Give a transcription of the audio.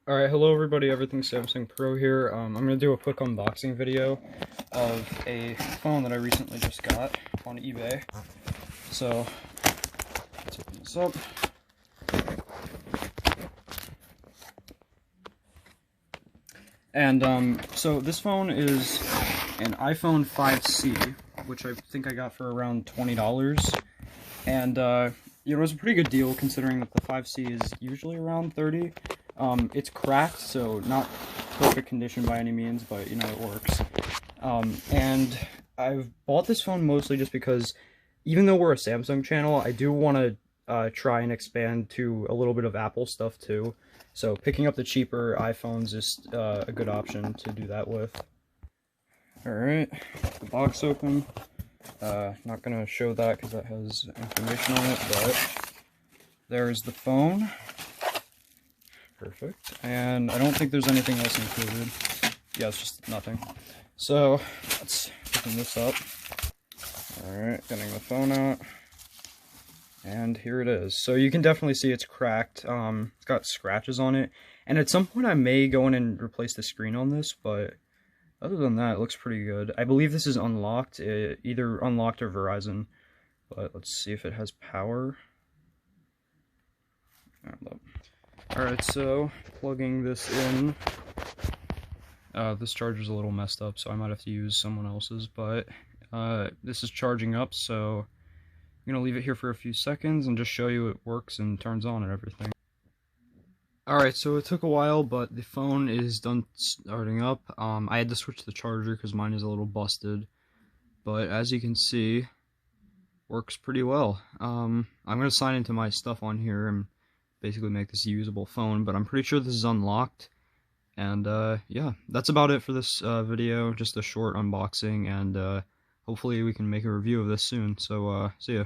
Alright, hello everybody, Everything Samsung Pro here. I'm going to do a quick unboxing video of a phone that I recently just got on eBay. So, let's open this up. And, so this phone is an iPhone 5C, which I think I got for around $20. And, it was a pretty good deal considering that the 5C is usually around $30. It's cracked, so not perfect condition by any means, but, you know, it works. And I've bought this phone mostly just because, even though we're a Samsung channel, I do want to try and expand to a little bit of Apple stuff, too. So picking up the cheaper iPhones is a good option to do that with. Alright, the box open. Not gonna show that because that has information on it, but there's the phone. Perfect. And I don't think there's anything else included. Yeah, it's just nothing. So, let's open this up. Alright, getting the phone out. And here it is. So you can definitely see it's cracked. It's got scratches on it. And at some point I may go in and replace the screen on this, but other than that, it looks pretty good. I believe this is unlocked, either unlocked or Verizon. But let's see if it has power. Alright, so plugging this in. This charger's a little messed up, so I might have to use someone else's, but this is charging up, so I'm gonna leave it here for a few seconds and just show you it works and turns on and everything. Alright, so it took a while, but the phone is done starting up. I had to switch the charger because mine is a little busted, but as you can see, works pretty well. I'm gonna sign into my stuff on here and basically make this a usable phone, but I'm pretty sure this is unlocked. And yeah, that's about it for this video, just a short unboxing, and hopefully we can make a review of this soon. So see ya.